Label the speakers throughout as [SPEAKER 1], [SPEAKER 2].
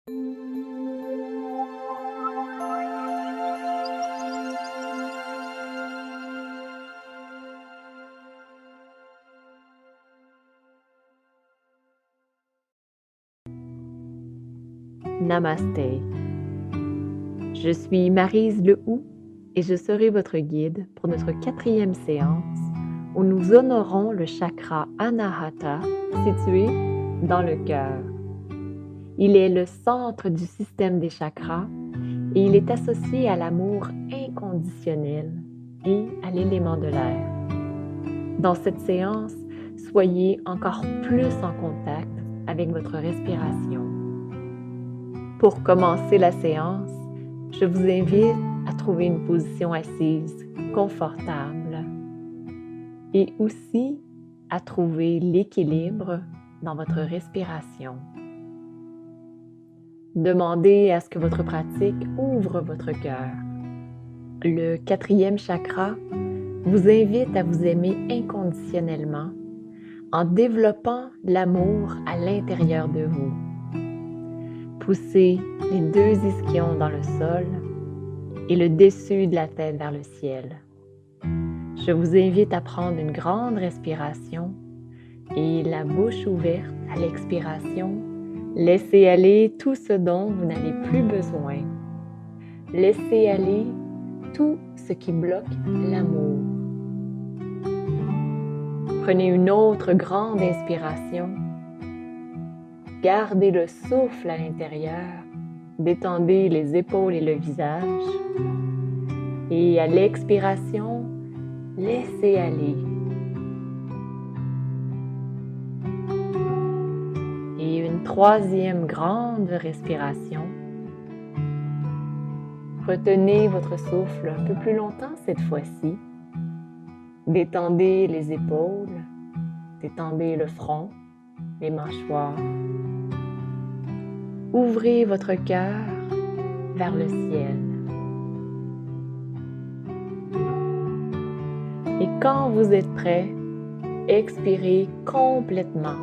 [SPEAKER 1] Namasté. Je suis Maryse Lehoux et je serai votre guide pour notre 4e séance où nous honorons le chakra Anahata situé dans le cœur. Il est le centre du système des chakras et il est associé à l'amour inconditionnel et à l'élément de l'air. Dans cette séance, soyez encore plus en contact avec votre respiration. Pour commencer la séance, je vous invite à trouver une position assise confortable et aussi à trouver l'équilibre dans votre respiration. Demandez à ce que votre pratique ouvre votre cœur. Le 4e chakra vous invite à vous aimer inconditionnellement en développant l'amour à l'intérieur de vous. Poussez les 2 ischions dans le sol et le dessus de la tête vers le ciel. Je vous invite à prendre une grande respiration et la bouche ouverte à l'expiration. Laissez aller tout ce dont vous n'avez plus besoin. Laissez aller tout ce qui bloque l'amour. Prenez une autre grande inspiration. Gardez le souffle à l'intérieur. Détendez les épaules et le visage. Et à l'expiration, laissez aller. Et une 3e grande respiration. Retenez votre souffle un peu plus longtemps cette fois-ci. Détendez les épaules, détendez le front, les mâchoires. Ouvrez votre cœur vers le ciel. Et quand vous êtes prêt, expirez complètement.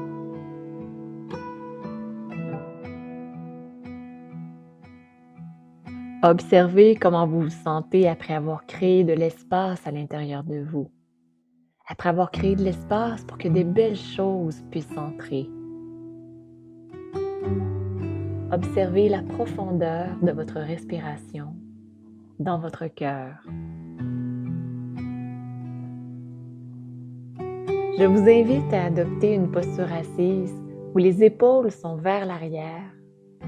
[SPEAKER 1] Observez comment vous vous sentez après avoir créé de l'espace à l'intérieur de vous. Après avoir créé de l'espace pour que des belles choses puissent entrer. Observez la profondeur de votre respiration dans votre cœur. Je vous invite à adopter une posture assise où les épaules sont vers l'arrière,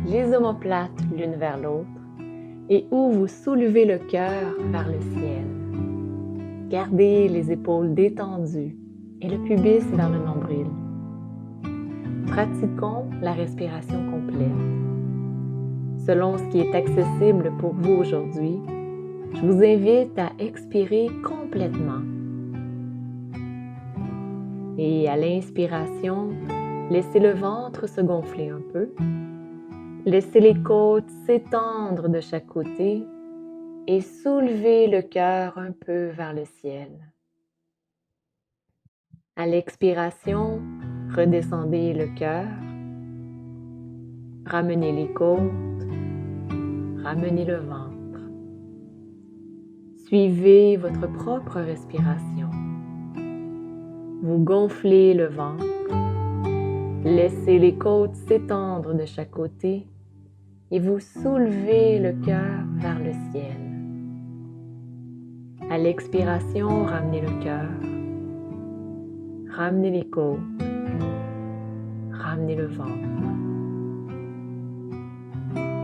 [SPEAKER 1] les omoplates l'une vers l'autre et où vous soulevez le cœur vers le ciel. Gardez les épaules détendues et le pubis vers le nombril. Pratiquons la respiration complète. Selon ce qui est accessible pour vous aujourd'hui, je vous invite à expirer complètement. Et à l'inspiration, laissez le ventre se gonfler un peu. Laissez les côtes s'étendre de chaque côté et soulevez le cœur un peu vers le ciel. À l'expiration, redescendez le cœur. Ramenez les côtes. Ramenez le ventre. Suivez votre propre respiration. Vous gonflez le ventre. Laissez les côtes s'étendre de chaque côté et vous soulevez le cœur vers le ciel. À l'expiration, ramenez le cœur. Ramenez les côtes. Ramenez le ventre.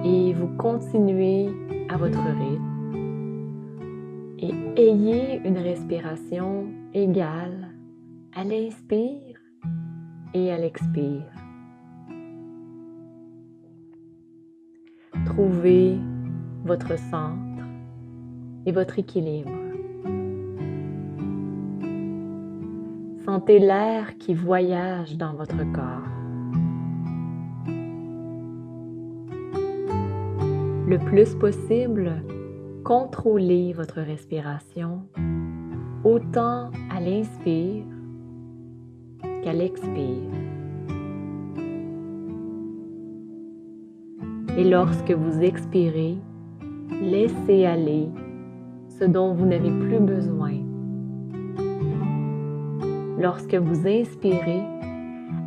[SPEAKER 1] Et vous continuez à votre rythme et ayez une respiration égale à l'inspire et à l'expire. Trouvez votre centre et votre équilibre. Sentez l'air qui voyage dans votre corps. Le plus possible, contrôlez votre respiration autant à l'inspire qu'à l'expire. Et lorsque vous expirez, laissez aller ce dont vous n'avez plus besoin. Lorsque vous inspirez,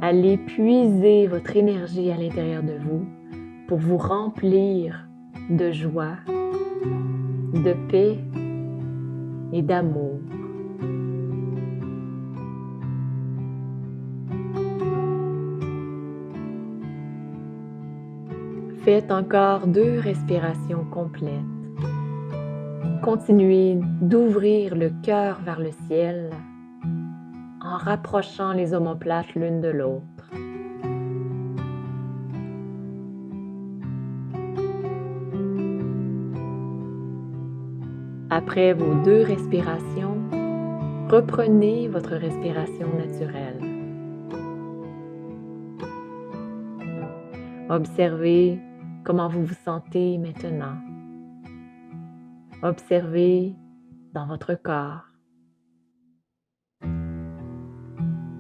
[SPEAKER 1] allez puiser votre énergie à l'intérieur de vous pour vous remplir de joie, de paix et d'amour. Faites encore 2 respirations complètes. Continuez d'ouvrir le cœur vers le ciel en rapprochant les omoplates l'une de l'autre. Après vos 2 respirations, reprenez votre respiration naturelle. Observez comment vous vous sentez maintenant. Observez dans votre corps,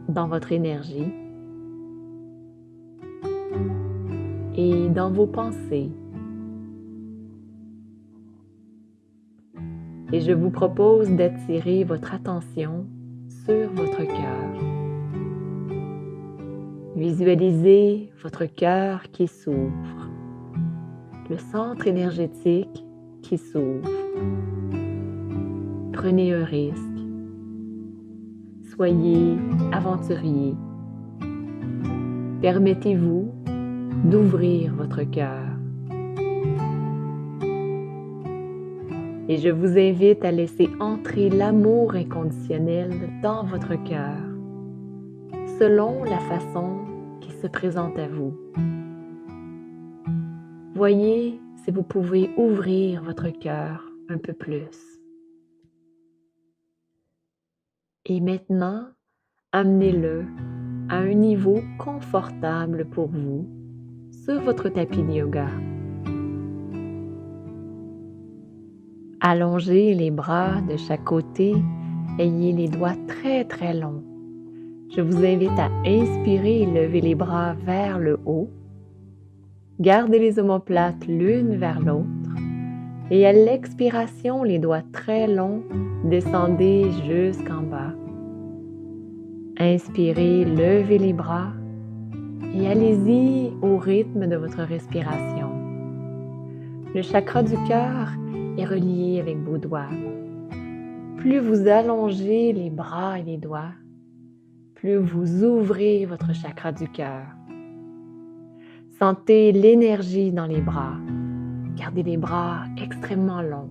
[SPEAKER 1] dans votre énergie et dans vos pensées. Et je vous propose d'attirer votre attention sur votre cœur. Visualisez votre cœur qui s'ouvre, le centre énergétique qui s'ouvre. Prenez un risque. Soyez aventurier. Permettez-vous d'ouvrir votre cœur. Et je vous invite à laisser entrer l'amour inconditionnel dans votre cœur, selon la façon qui se présente à vous. Voyez si vous pouvez ouvrir votre cœur un peu plus. Et maintenant, amenez-le à un niveau confortable pour vous sur votre tapis de yoga. Allongez les bras de chaque côté, ayez les doigts très longs. Je vous invite à inspirer et lever les bras vers le haut. Gardez les omoplates l'une vers l'autre. Et à l'expiration, les doigts très longs, descendez jusqu'en bas. Inspirez, levez les bras et allez-y au rythme de votre respiration. Le chakra du cœur est relié avec vos doigts. Plus vous allongez les bras et les doigts, plus vous ouvrez votre chakra du cœur. Sentez l'énergie dans les bras. Gardez les bras extrêmement longs,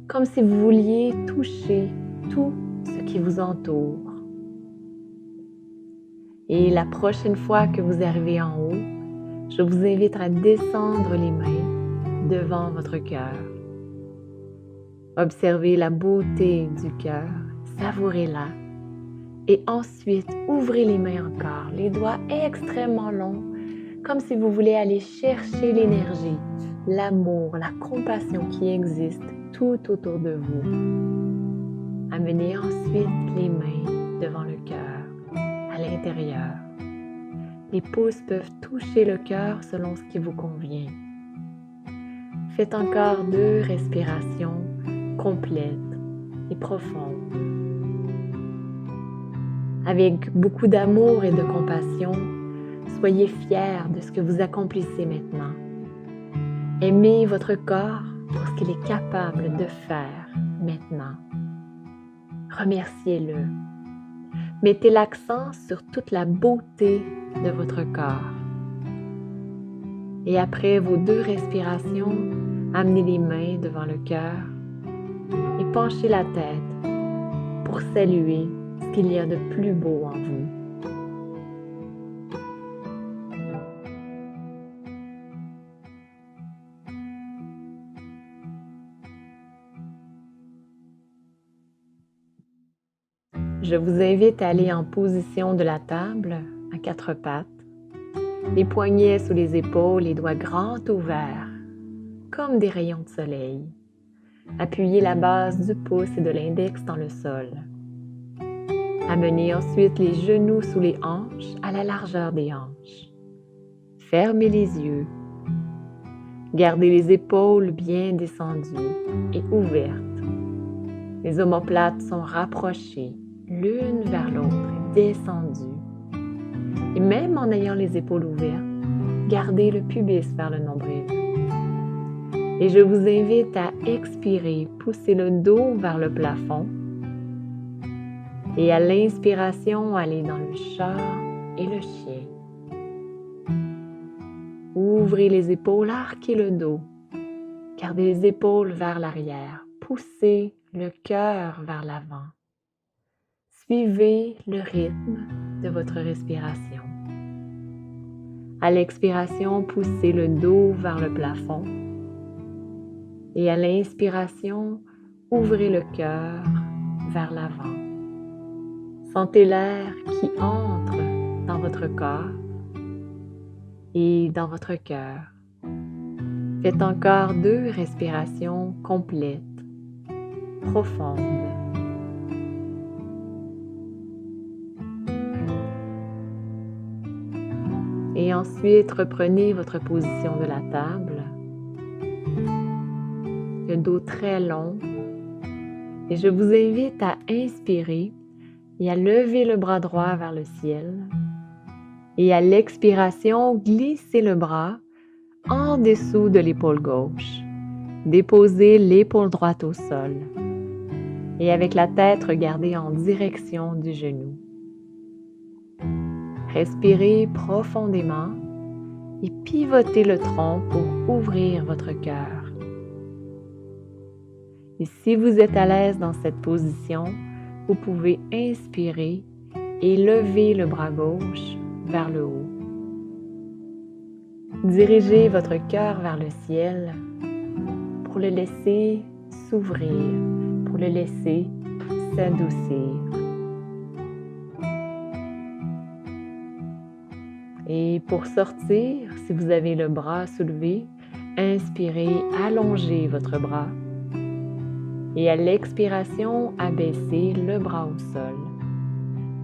[SPEAKER 1] comme si vous vouliez toucher tout ce qui vous entoure. Et la prochaine fois que vous arrivez en haut, je vous invite à descendre les mains devant votre cœur. Observez la beauté du cœur, savourez-la. Et ensuite, ouvrez les mains encore, les doigts extrêmement longs, comme si vous voulez aller chercher l'énergie, l'amour, la compassion qui existe tout autour de vous. Amenez ensuite les mains devant le cœur, à l'intérieur. Les pouces peuvent toucher le cœur selon ce qui vous convient. Faites encore 2 respirations complètes et profondes. Avec beaucoup d'amour et de compassion, soyez fiers de ce que vous accomplissez maintenant. Aimez votre corps pour ce qu'il est capable de faire maintenant. Remerciez-le. Mettez l'accent sur toute la beauté de votre corps. Et après vos 2 respirations, amenez les mains devant le cœur et penchez la tête pour saluer ce qu'il y a de plus beau en vous. Je vous invite à aller en position de la table, à 4 pattes, les poignets sous les épaules, les doigts grands ouverts, comme des rayons de soleil. Appuyez la base du pouce et de l'index dans le sol. Amenez ensuite les genoux sous les hanches à la largeur des hanches. Fermez les yeux. Gardez les épaules bien descendues et ouvertes. Les omoplates sont rapprochées l'une vers l'autre et descendues. Et même en ayant les épaules ouvertes, gardez le pubis vers le nombril. Et je vous invite à expirer, pousser le dos vers le plafond. Et à l'inspiration, aller dans le chat et le chien. Ouvrez les épaules, arquez le dos. Gardez les épaules vers l'arrière. Poussez le cœur vers l'avant. Suivez le rythme de votre respiration. À l'expiration, poussez le dos vers le plafond. Et à l'inspiration, ouvrez le cœur vers l'avant. Sentez l'air qui entre dans votre corps et dans votre cœur. Faites encore 2 respirations complètes, profondes. Et ensuite, reprenez votre position de la table. Le dos très long. Et je vous invite à inspirer et à lever le bras droit vers le ciel. Et à l'expiration, glissez le bras en dessous de l'épaule gauche. Déposez l'épaule droite au sol. Et avec la tête, regardez en direction du genou. Respirez profondément et pivotez le tronc pour ouvrir votre cœur. Et si vous êtes à l'aise dans cette position, vous pouvez inspirer et lever le bras gauche vers le haut. Dirigez votre cœur vers le ciel pour le laisser s'ouvrir, pour le laisser s'adoucir. Et pour sortir, si vous avez le bras soulevé, inspirez, allongez votre bras. Et à l'expiration, abaissez le bras au sol.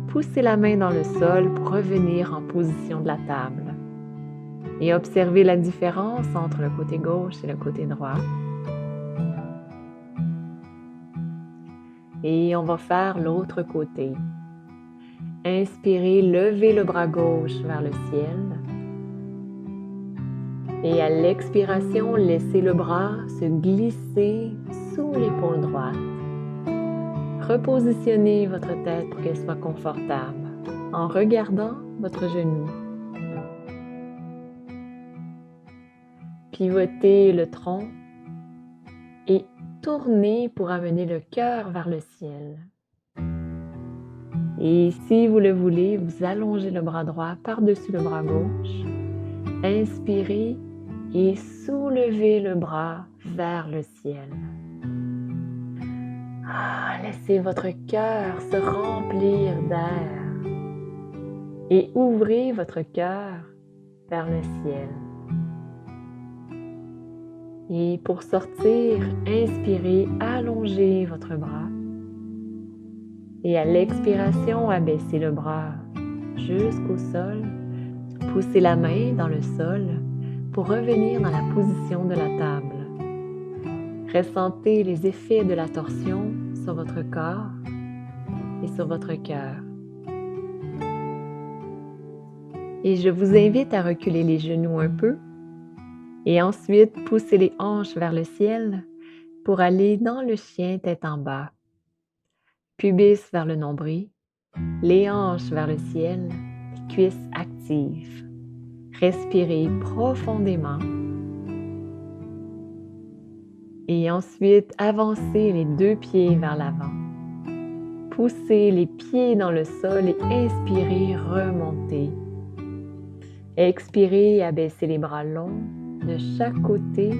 [SPEAKER 1] Poussez la main dans le sol pour revenir en position de la table. Et observez la différence entre le côté gauche et le côté droit. Et on va faire l'autre côté. Inspirez, levez le bras gauche vers le ciel. Et à l'expiration, laissez le bras se glisser sous l'épaule droite. Repositionnez votre tête pour qu'elle soit confortable en regardant votre genou. Pivotez le tronc et tournez pour amener le cœur vers le ciel. Et si vous le voulez, vous allongez le bras droit par-dessus le bras gauche. Inspirez et soulevez le bras vers le ciel. Laissez votre cœur se remplir d'air et ouvrez votre cœur vers le ciel. Et pour sortir, inspirez, allongez votre bras. Et à l'expiration, abaissez le bras jusqu'au sol. Poussez la main dans le sol pour revenir dans la position de la table. Ressentez les effets de la torsion sur votre corps et sur votre cœur. Et je vous invite à reculer les genoux un peu et ensuite pousser les hanches vers le ciel pour aller dans le chien tête en bas. Pubis vers le nombril, les hanches vers le ciel, les cuisses actives. Respirez profondément. Et ensuite, avancez les 2 pieds vers l'avant. Poussez les pieds dans le sol et inspirez, remontez. Expirez, abaissez les bras longs de chaque côté.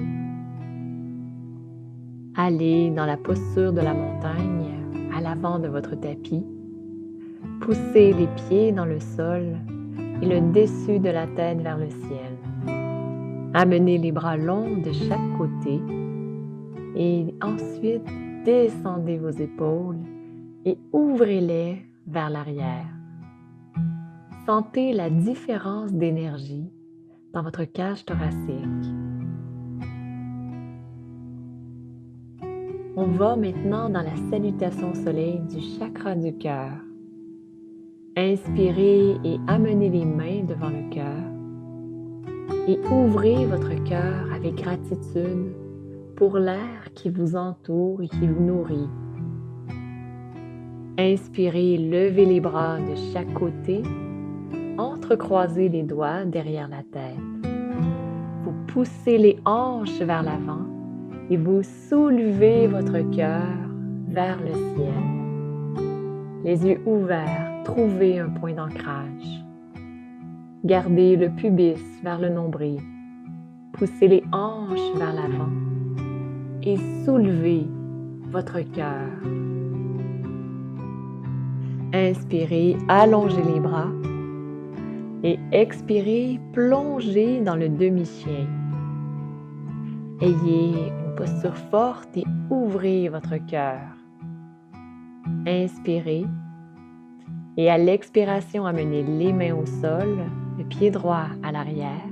[SPEAKER 1] Allez dans la posture de la montagne, à l'avant de votre tapis. Poussez les pieds dans le sol et le dessus de la tête vers le ciel. Amenez les bras longs de chaque côté et ensuite descendez vos épaules et ouvrez-les vers l'arrière. Sentez la différence d'énergie dans votre cage thoracique. On va maintenant dans la salutation au soleil du chakra du cœur. Inspirez et amenez les mains devant le cœur et ouvrez votre cœur avec gratitude pour l'air qui vous entoure et qui vous nourrit. Inspirez, levez les bras de chaque côté, entrecroisez les doigts derrière la tête. Vous poussez les hanches vers l'avant et vous soulevez votre cœur vers le ciel. Les yeux ouverts, trouvez un point d'ancrage. Gardez le pubis vers le nombril. Poussez les hanches vers l'avant et soulevez votre cœur. Inspirez, allongez les bras et expirez, plongez dans le demi-chien. Ayez une posture forte et ouvrez votre cœur. Inspirez et à l'expiration, amenez les mains au sol, le pied droit à l'arrière.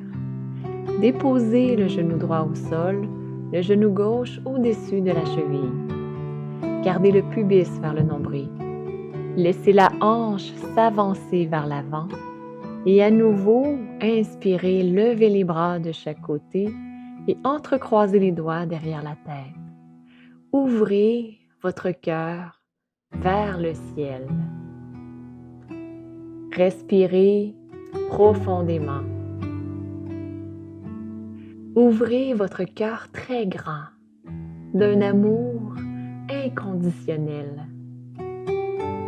[SPEAKER 1] Déposez le genou droit au sol, le genou gauche au-dessus de la cheville. Gardez le pubis vers le nombril. Laissez la hanche s'avancer vers l'avant et à nouveau, inspirez, levez les bras de chaque côté et entrecroisez les doigts derrière la tête. Ouvrez votre cœur vers le ciel. Respirez profondément. Ouvrez votre cœur très grand, d'un amour inconditionnel.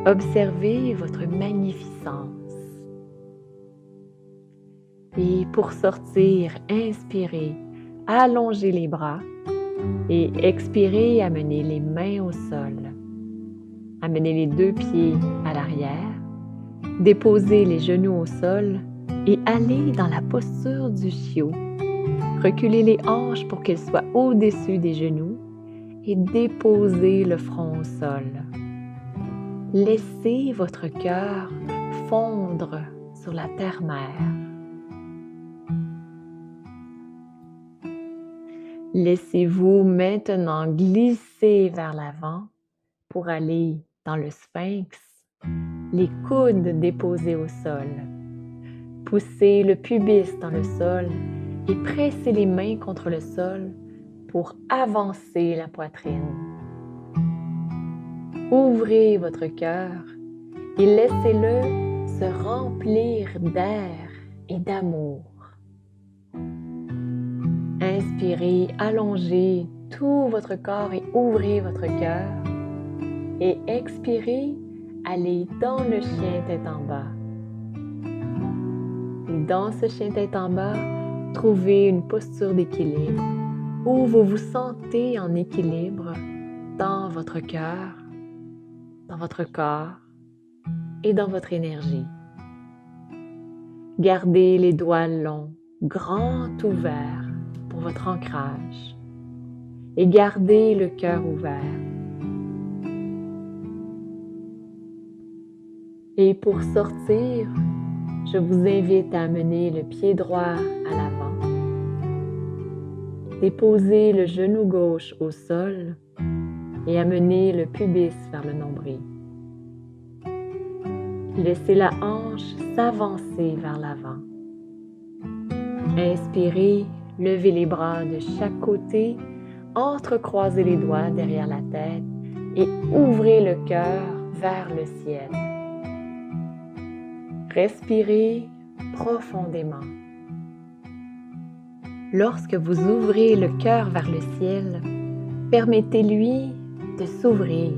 [SPEAKER 1] Observez votre magnificence. Et pour sortir, inspirez, allongez les bras et expirez, amenez les mains au sol. Amenez les deux pieds à l'arrière, déposez les genoux au sol et allez dans la posture du chiot. Reculez les hanches pour qu'elles soient au-dessus des genoux et déposez le front au sol. Laissez votre cœur fondre sur la terre-mère. Laissez-vous maintenant glisser vers l'avant pour aller dans le sphinx, les coudes déposés au sol. Poussez le pubis dans le sol et pressez les mains contre le sol pour avancer la poitrine. Ouvrez votre cœur et laissez-le se remplir d'air et d'amour. Inspirez, allongez tout votre corps et ouvrez votre cœur. Et expirez, allez dans le chien tête en bas. Et dans ce chien tête en bas, trouvez une posture d'équilibre où vous vous sentez en équilibre dans votre cœur, dans votre corps et dans votre énergie. Gardez les doigts longs, grands ouverts pour votre ancrage et gardez le cœur ouvert. Et pour sortir, je vous invite à amener le pied droit à l'avant. Déposez le genou gauche au sol et amenez le pubis vers le nombril. Laissez la hanche s'avancer vers l'avant. Inspirez, levez les bras de chaque côté, entrecroisez les doigts derrière la tête et ouvrez le cœur vers le ciel. Respirez profondément. Lorsque vous ouvrez le cœur vers le ciel, permettez-lui de s'ouvrir.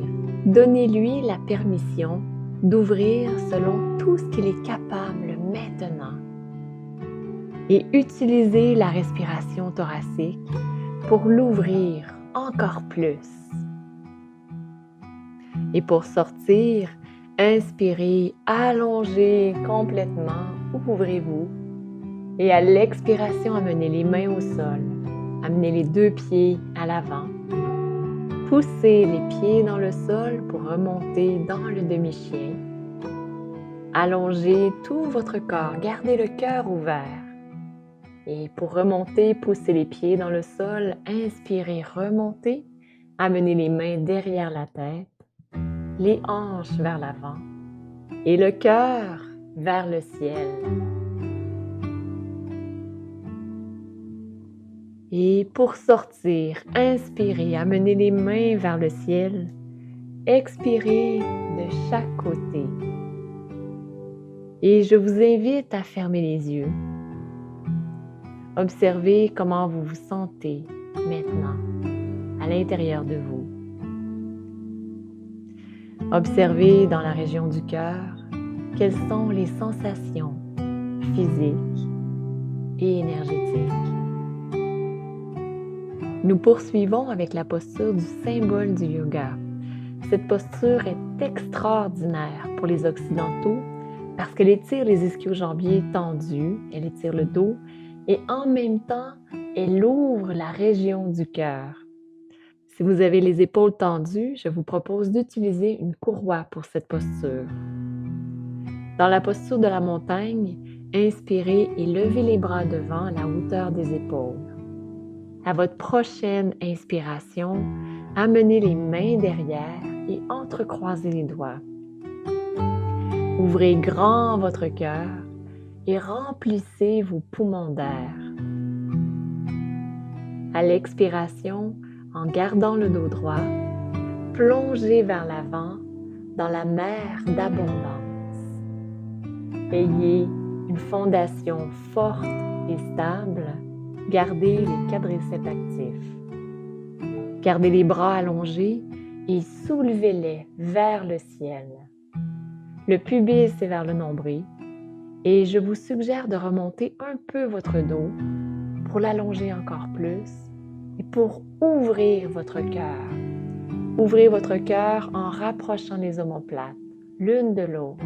[SPEAKER 1] Donnez-lui la permission d'ouvrir selon tout ce qu'il est capable maintenant. Et utilisez la respiration thoracique pour l'ouvrir encore plus. Et pour sortir, inspirez, allongez complètement, ouvrez-vous. Et à l'expiration, amenez les mains au sol. Amenez les deux pieds à l'avant. Poussez les pieds dans le sol pour remonter dans le demi-chien. Allongez tout votre corps, gardez le cœur ouvert. Et pour remonter, poussez les pieds dans le sol, inspirez, remontez. Amenez les mains derrière la tête, les hanches vers l'avant et le cœur vers le ciel. Et pour sortir, inspirez, amenez les mains vers le ciel. Expirez de chaque côté. Et je vous invite à fermer les yeux. Observez comment vous vous sentez maintenant à l'intérieur de vous. Observez dans la région du cœur quelles sont les sensations physiques et énergétiques. Nous poursuivons avec la posture du symbole du yoga. Cette posture est extraordinaire pour les Occidentaux parce qu'elle étire les ischio-jambiers tendus, elle étire le dos et en même temps, elle ouvre la région du cœur. Si vous avez les épaules tendues, je vous propose d'utiliser une courroie pour cette posture. Dans la posture de la montagne, inspirez et levez les bras devant à la hauteur des épaules. À votre prochaine inspiration, amenez les mains derrière et entrecroisez les doigts. Ouvrez grand votre cœur et remplissez vos poumons d'air. À l'expiration, en gardant le dos droit, plongez vers l'avant dans la mer d'abondance. Ayez une fondation forte et stable. Gardez les quadriceps actifs. Gardez les bras allongés et soulevez-les vers le ciel. Le pubis est vers le nombril et je vous suggère de remonter un peu votre dos pour l'allonger encore plus et pour ouvrir votre cœur. Ouvrez votre cœur en rapprochant les omoplates l'une de l'autre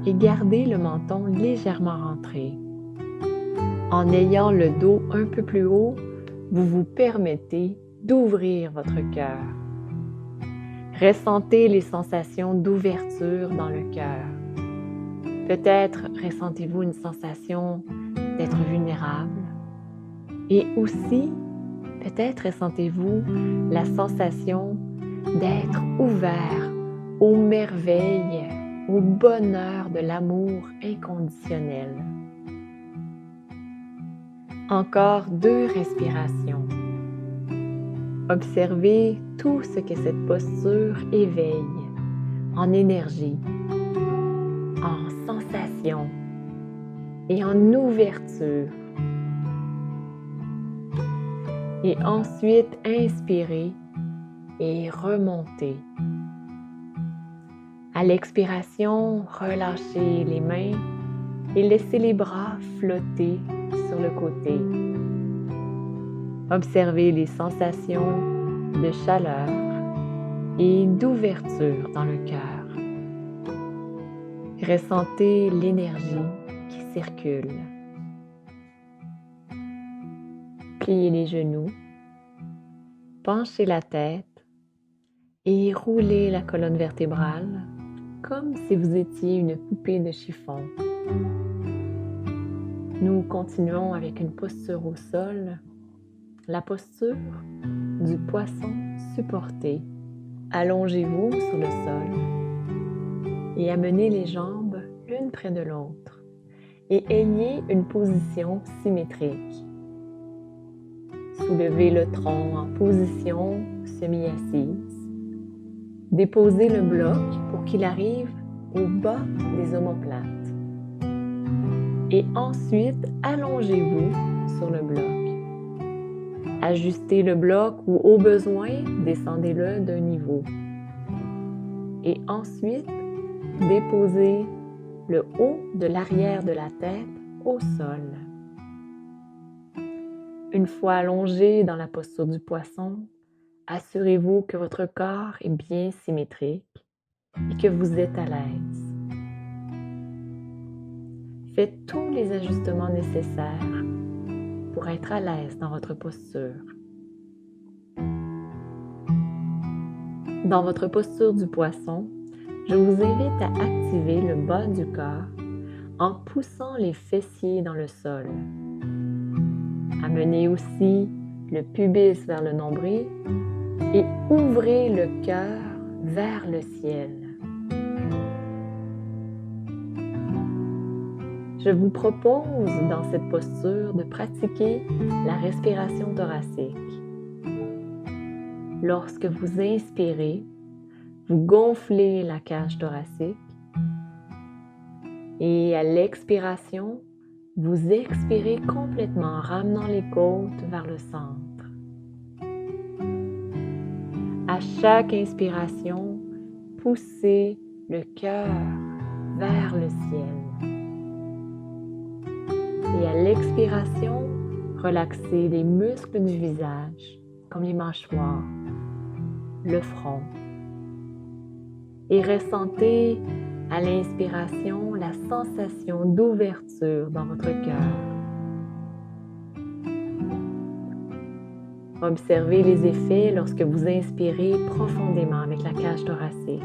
[SPEAKER 1] et gardez le menton légèrement rentré. En ayant le dos un peu plus haut, vous vous permettez d'ouvrir votre cœur. Ressentez les sensations d'ouverture dans le cœur. Peut-être ressentez-vous une sensation d'être vulnérable et aussi peut-être ressentez-vous la sensation d'être ouvert aux merveilles, au bonheur de l'amour inconditionnel. Encore 2 respirations. Observez tout ce que cette posture éveille en énergie, en sensation et en ouverture. Et ensuite, inspirez et remontez. À l'expiration, relâchez les mains et laissez les bras flotter sur le côté. Observez les sensations de chaleur et d'ouverture dans le cœur. Ressentez l'énergie qui circule. Pliez les genoux, penchez la tête et roulez la colonne vertébrale comme si vous étiez une poupée de chiffon. Nous continuons avec une posture au sol, la posture du poisson supporté. Allongez-vous sur le sol et amenez les jambes l'une près de l'autre et ayez une position symétrique. Soulevez le tronc en position semi-assise. Déposez le bloc pour qu'il arrive au bas des omoplates. Et ensuite, allongez-vous sur le bloc. Ajustez le bloc ou au besoin, descendez-le d'un niveau. Et ensuite, déposez le haut de l'arrière de la tête au sol. Une fois allongé dans la posture du poisson, assurez-vous que votre corps est bien symétrique et que vous êtes à l'aise. Faites tous les ajustements nécessaires pour être à l'aise dans votre posture. Dans votre posture du poisson, je vous invite à activer le bas du corps en poussant les fessiers dans le sol. Amenez aussi le pubis vers le nombril et ouvrez le cœur vers le ciel. Je vous propose dans cette posture de pratiquer la respiration thoracique. Lorsque vous inspirez, vous gonflez la cage thoracique et à l'expiration, vous expirez complètement en ramenant les côtes vers le centre. À chaque inspiration, poussez le cœur vers le ciel. Et à l'expiration, relaxez les muscles du visage, comme les mâchoires, le front. Et ressentez à l'inspiration la sensation d'ouverture dans votre cœur. Observez les effets lorsque vous inspirez profondément avec la cage thoracique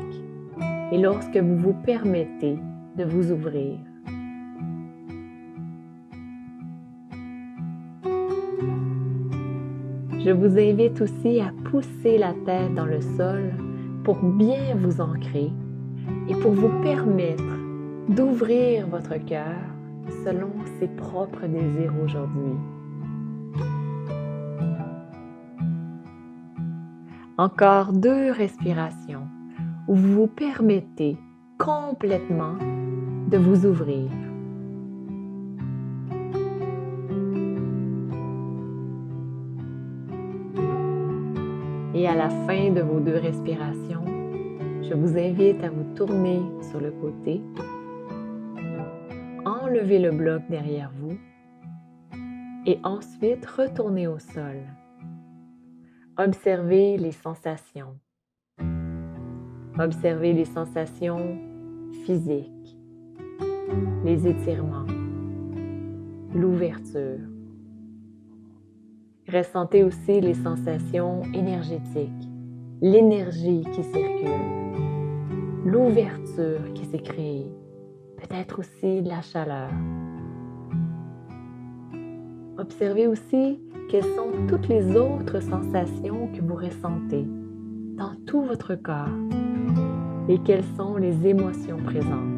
[SPEAKER 1] et lorsque vous vous permettez de vous ouvrir. Je vous invite aussi à pousser la tête dans le sol pour bien vous ancrer et pour vous permettre d'ouvrir votre cœur selon ses propres désirs aujourd'hui. Encore 2 respirations où vous vous permettez complètement de vous ouvrir. Et à la fin de vos 2 respirations, je vous invite à vous tourner sur le côté, enlever le bloc derrière vous et ensuite retourner au sol. Observez les sensations. Observez les sensations physiques, les étirements, l'ouverture. Ressentez aussi les sensations énergétiques, l'énergie qui circule, l'ouverture qui s'est créée, peut-être aussi de la chaleur. Observez aussi quelles sont toutes les autres sensations que vous ressentez dans tout votre corps et quelles sont les émotions présentes.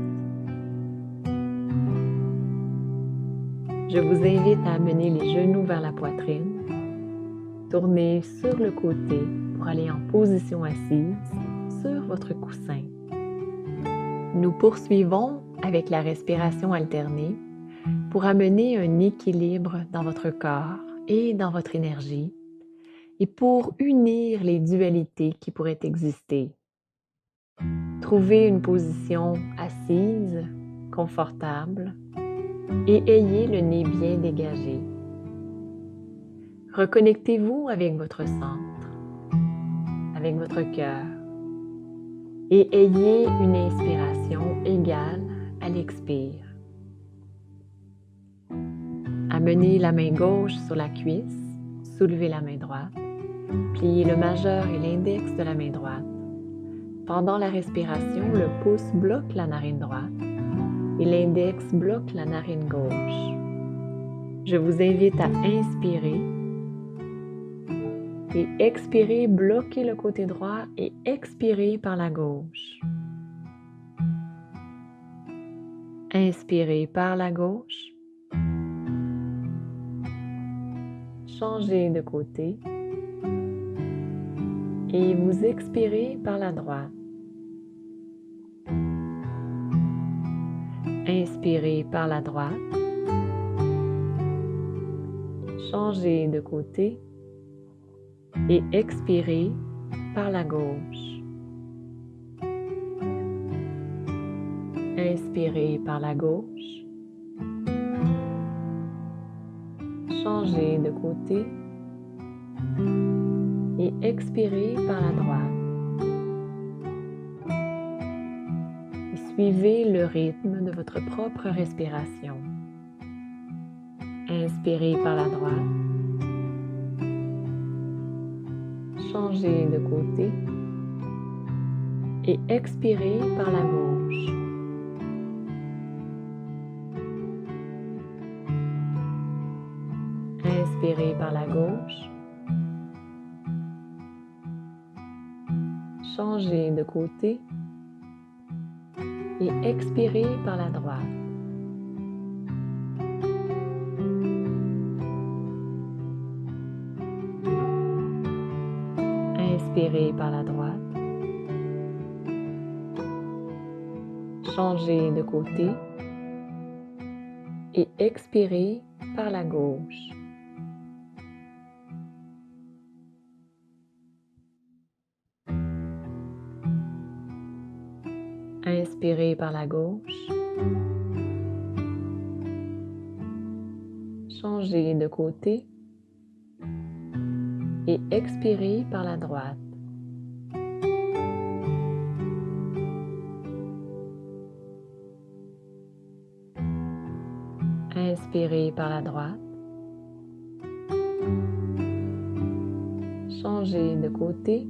[SPEAKER 1] Je vous invite à amener les genoux vers la poitrine, tourner sur le côté pour aller en position assise sur votre coussin. Nous poursuivons avec la respiration alternée pour amener un équilibre dans votre corps et dans votre énergie et pour unir les dualités qui pourraient exister. Trouvez une position assise, confortable et ayez le nez bien dégagé. Reconnectez-vous avec votre centre, avec votre cœur et ayez une inspiration égale à l'expire. Amenez la main gauche sur la cuisse, soulevez la main droite, pliez le majeur et l'index de la main droite. Pendant la respiration, le pouce bloque la narine droite et l'index bloque la narine gauche. Je vous invite à inspirer et expirer, bloquez le côté droit et expirez par la gauche. Inspirez par la gauche. Changez de côté et vous expirez par la droite. Inspirez par la droite. Changez de côté et expirez par la gauche. Inspirez par la gauche. Changez de côté et expirez par la droite. Et suivez le rythme de votre propre respiration. Inspirez par la droite. Changez de côté et expirez par la gauche. Inspirez par la gauche. Changez de côté et expirez par la droite. Inspirez par la droite. Changez de côté et expirez par la gauche. Inspirez par la gauche. Changez de côté et expirez par la droite. Inspirez par la droite. Changez de côté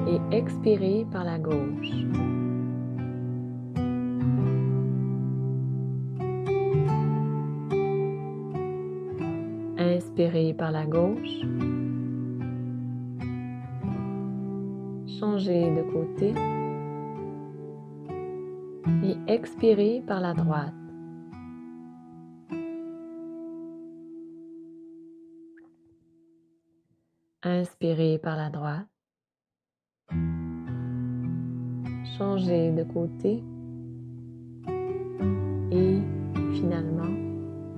[SPEAKER 1] et expirez par la gauche. Inspirez par la gauche. Changez de côté et expirez par la droite. Inspirez par la droite. Changez de côté et finalement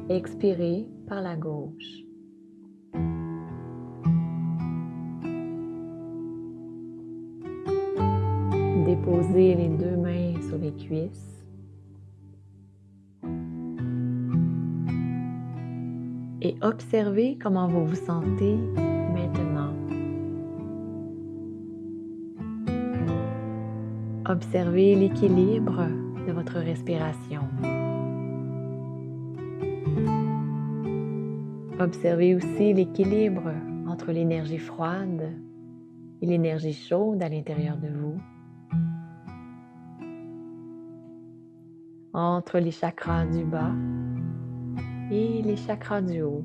[SPEAKER 1] expirez par la gauche. Déposez les deux mains sur les cuisses et observez comment vous vous sentez maintenant. Observez l'équilibre de votre respiration. Observez aussi l'équilibre entre l'énergie froide et l'énergie chaude à l'intérieur de vous. Entre les chakras du bas et les chakras du haut.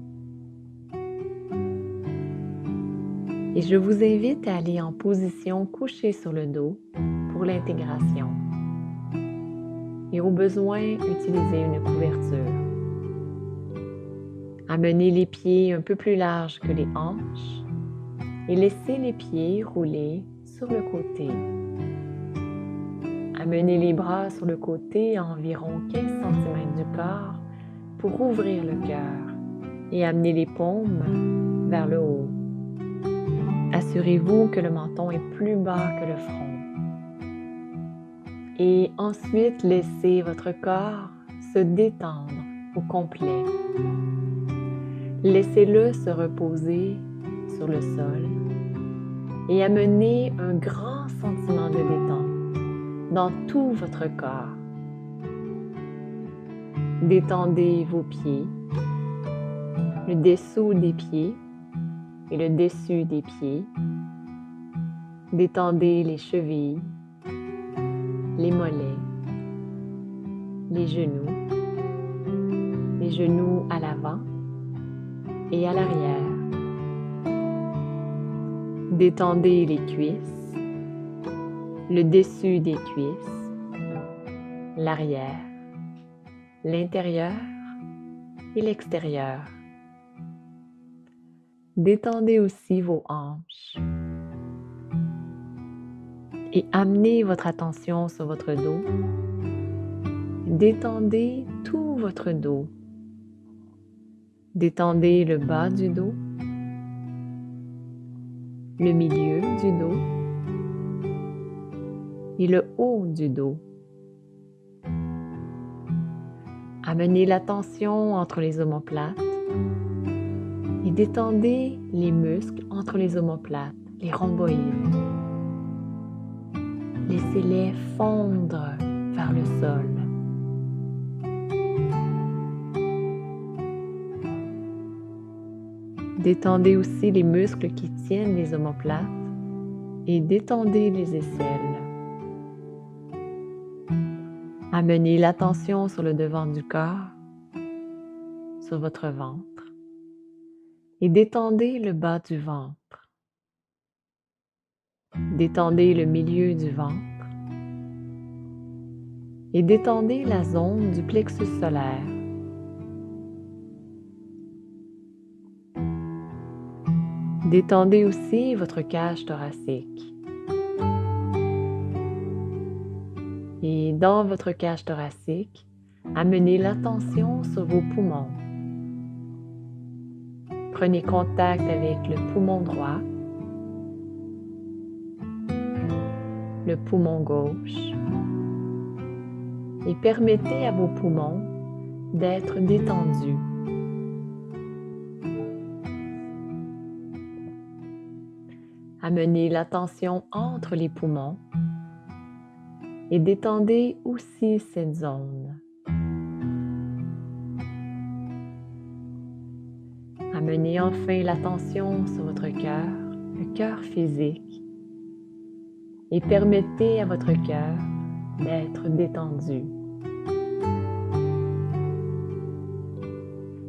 [SPEAKER 1] Et je vous invite à aller en position couchée sur le dos pour l'intégration. Et au besoin, utilisez une couverture. Amenez les pieds un peu plus larges que les hanches et laissez les pieds rouler sur le côté. Amenez les bras sur le côté à environ 15 cm du corps pour ouvrir le cœur et amenez les paumes vers le haut. Assurez-vous que le menton est plus bas que le front. Et ensuite, laissez votre corps se détendre au complet. Laissez-le se reposer sur le sol et amenez un grand sentiment de détente dans tout votre corps. Détendez vos pieds, le dessous des pieds et le dessus des pieds. Détendez les chevilles, les mollets, les genoux à l'avant et à l'arrière. Détendez les cuisses, le dessus des cuisses, l'arrière, l'intérieur et l'extérieur. Détendez aussi vos hanches et amenez votre attention sur votre dos. Détendez tout votre dos. Détendez le bas du dos, le milieu du dos et le haut du dos. Amenez l'attention entre les omoplates et détendez les muscles entre les omoplates, les rhomboïdes. Laissez-les fondre vers le sol. Détendez aussi les muscles qui tiennent les omoplates et détendez les aisselles. Amenez l'attention sur le devant du corps, sur votre ventre et détendez le bas du ventre. Détendez le milieu du ventre et détendez la zone du plexus solaire. Détendez aussi votre cage thoracique. Et dans votre cage thoracique, amenez l'attention sur vos poumons. Prenez contact avec le poumon droit, le poumon gauche et permettez à vos poumons d'être détendus. Amenez l'attention entre les poumons et détendez aussi cette zone. Amenez enfin l'attention sur votre cœur, le cœur physique, et permettez à votre cœur d'être détendu.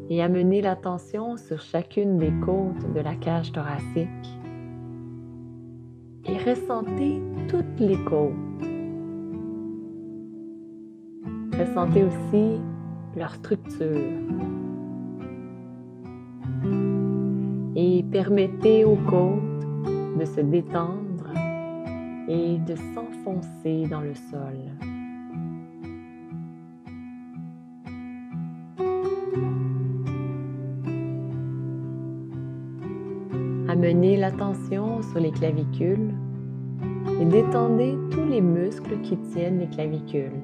[SPEAKER 1] Et amenez l'attention sur chacune des côtes de la cage thoracique et ressentez toutes les côtes. Ressentez aussi leur structure. Et permettez aux côtes de se détendre et de s'enfoncer dans le sol. Amenez l'attention sur les clavicules et détendez tous les muscles qui tiennent les clavicules.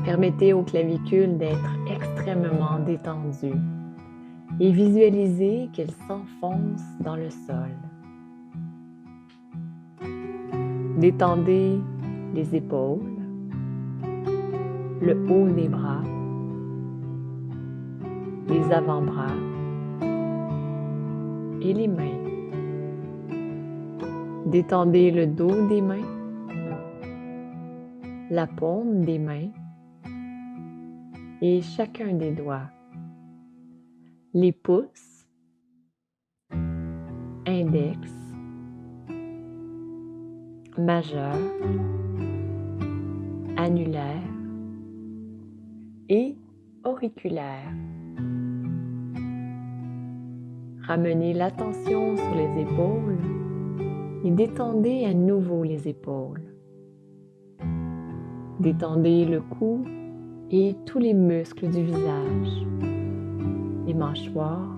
[SPEAKER 1] Permettez aux clavicules d'être extrêmement détendues et visualisez qu'elles s'enfoncent dans le sol. Détendez les épaules, le haut des bras, les avant-bras et les mains. Détendez le dos des mains, la paume des mains et chacun des doigts. Les pouces, index, majeur, annulaire et auriculaire. Ramenez l'attention sur les épaules et détendez à nouveau les épaules. Détendez le cou et tous les muscles du visage, les mâchoires,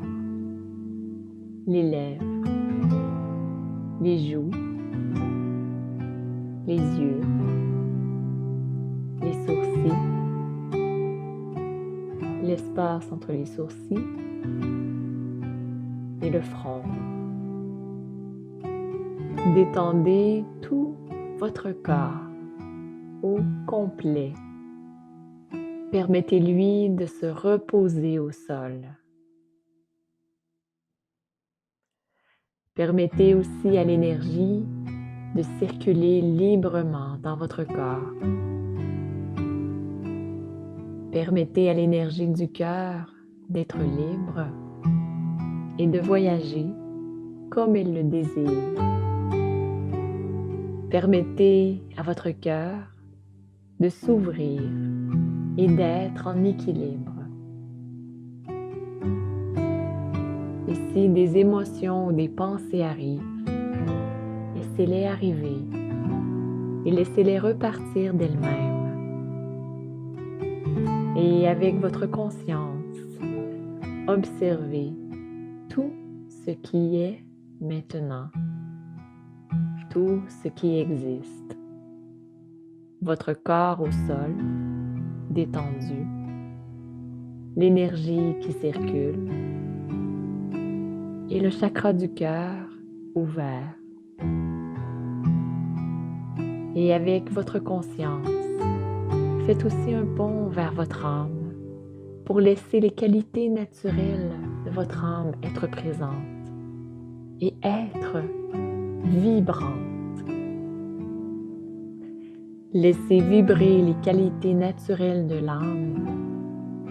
[SPEAKER 1] les lèvres, les joues, les yeux, les sourcils, l'espace entre les sourcils et le front. Détendez tout votre corps au complet. Permettez-lui de se reposer au sol. Permettez aussi à l'énergie de circuler librement dans votre corps. Permettez à l'énergie du cœur d'être libre et de voyager comme elle le désire. Permettez à votre cœur de s'ouvrir et d'être en équilibre. Et si des émotions ou des pensées arrivent, laissez-les arriver et laissez-les repartir d'elles-mêmes. Et avec votre conscience, observez tout ce qui est maintenant, tout ce qui existe. Votre corps au sol, détendu, l'énergie qui circule et le chakra du cœur ouvert. Et avec votre conscience, faites aussi un pont vers votre âme pour laisser les qualités naturelles de votre âme être présentes et être vibrantes. Laissez vibrer les qualités naturelles de l'âme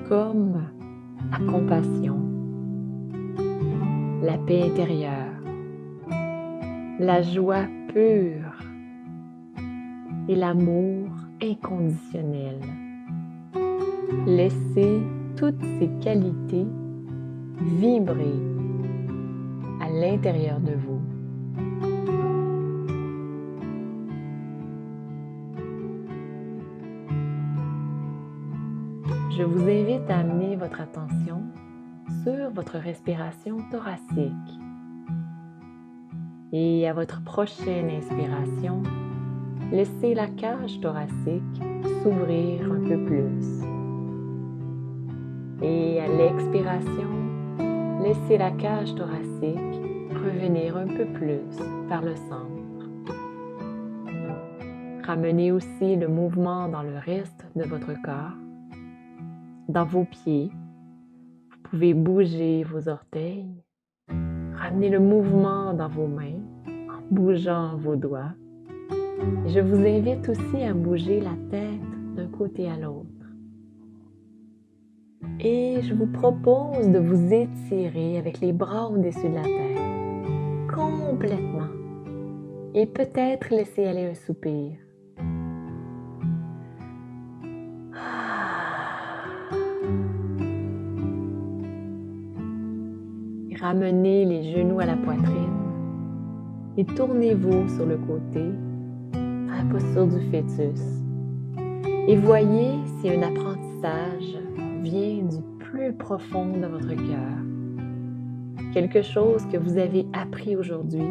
[SPEAKER 1] comme la compassion, la paix intérieure, la joie pure et l'amour inconditionnel. Laissez toutes ces qualités vibrer à l'intérieur de vous. Je vous invite à amener votre attention sur votre respiration thoracique. Et à votre prochaine inspiration, laissez la cage thoracique s'ouvrir un peu plus. Et à l'expiration, laissez la cage thoracique revenir un peu plus vers le centre. Ramenez aussi le mouvement dans le reste de votre corps, dans vos pieds. Vous pouvez bouger vos orteils. Ramenez le mouvement dans vos mains en bougeant vos doigts. Et je vous invite aussi à bouger la tête d'un côté à l'autre. Et je vous propose de vous étirer avec les bras au-dessus de la tête, complètement. Et peut-être laisser aller un soupir. Et ramenez les genoux à la poitrine et tournez-vous sur le côté à la posture du fœtus. Et voyez si un apprentissage vient du plus profond de votre cœur. Quelque chose que vous avez appris aujourd'hui,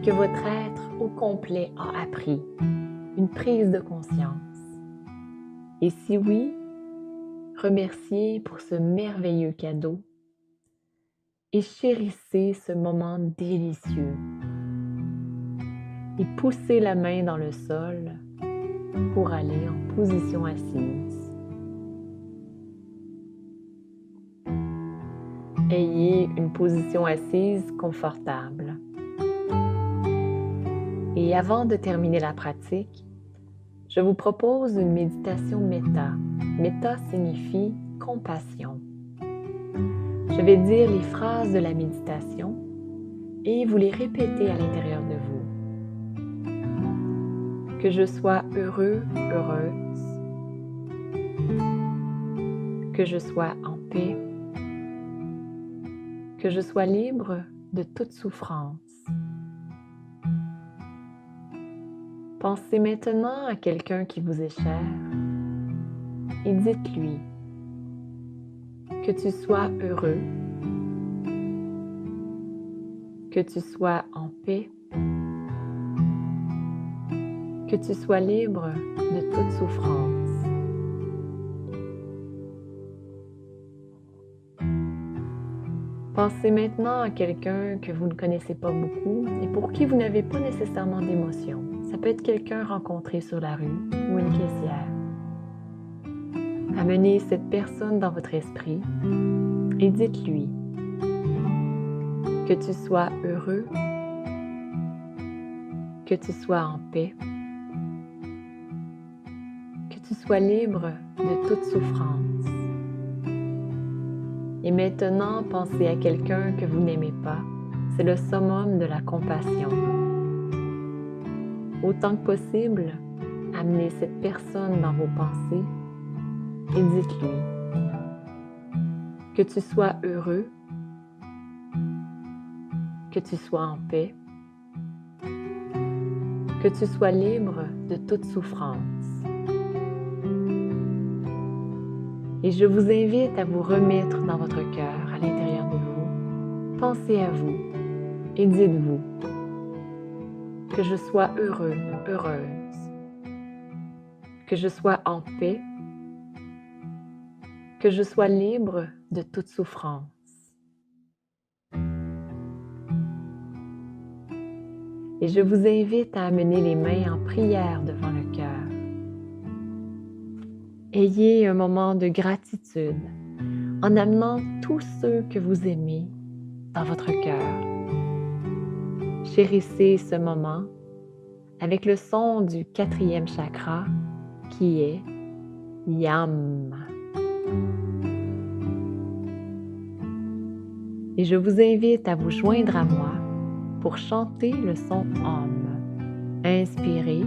[SPEAKER 1] que votre être au complet a appris. Une prise de conscience. Et si oui, remerciez pour ce merveilleux cadeau et chérissez ce moment délicieux. Et poussez la main dans le sol pour aller en position assise. Ayez une position assise confortable. Et avant de terminer la pratique, je vous propose une méditation méta. Méta signifie compassion. Je vais dire les phrases de la méditation et vous les répétez à l'intérieur de vous. Que je sois heureux, heureuse. Que je sois en paix. Que je sois libre de toute souffrance. Pensez maintenant à quelqu'un qui vous est cher et dites-lui que tu sois heureux, que tu sois en paix, que tu sois libre de toute souffrance. Pensez maintenant à quelqu'un que vous ne connaissez pas beaucoup et pour qui vous n'avez pas nécessairement d'émotion. Ça peut être quelqu'un rencontré sur la rue ou une caissière. Amenez cette personne dans votre esprit et dites-lui que tu sois heureux, que tu sois en paix, que tu sois libre de toute souffrance. Et maintenant, pensez à quelqu'un que vous n'aimez pas. C'est le summum de la compassion. Autant que possible, amenez cette personne dans vos pensées et dites-lui que tu sois heureux, que tu sois en paix, que tu sois libre de toute souffrance. Et je vous invite à vous remettre dans votre cœur, à l'intérieur de vous. Pensez à vous et dites-vous que je sois heureux, heureuse, que je sois en paix, que je sois libre de toute souffrance. Et je vous invite à amener les mains en prière devant le cœur. Ayez un moment de gratitude en amenant tous ceux que vous aimez dans votre cœur. Chérissez ce moment avec le son du 4e chakra qui est Yam. Et je vous invite à vous joindre à moi pour chanter le son Om. Inspirez.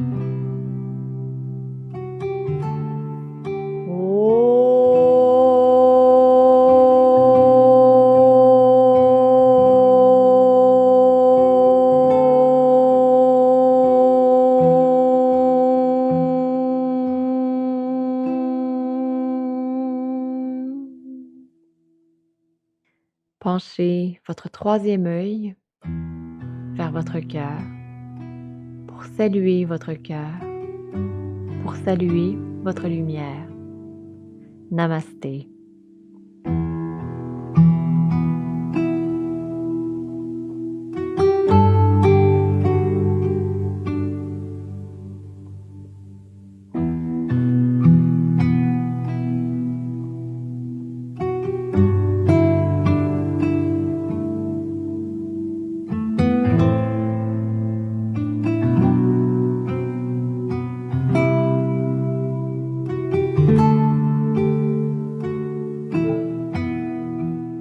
[SPEAKER 1] Penchez votre troisième œil vers votre cœur pour saluer votre cœur, pour saluer votre lumière. Namasté.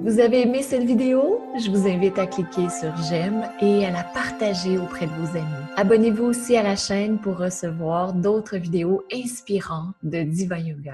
[SPEAKER 1] Vous avez aimé cette vidéo? Je vous invite à cliquer sur j'aime et à la partager auprès de vos amis. Abonnez-vous aussi à la chaîne pour recevoir d'autres vidéos inspirantes de Diva Yoga.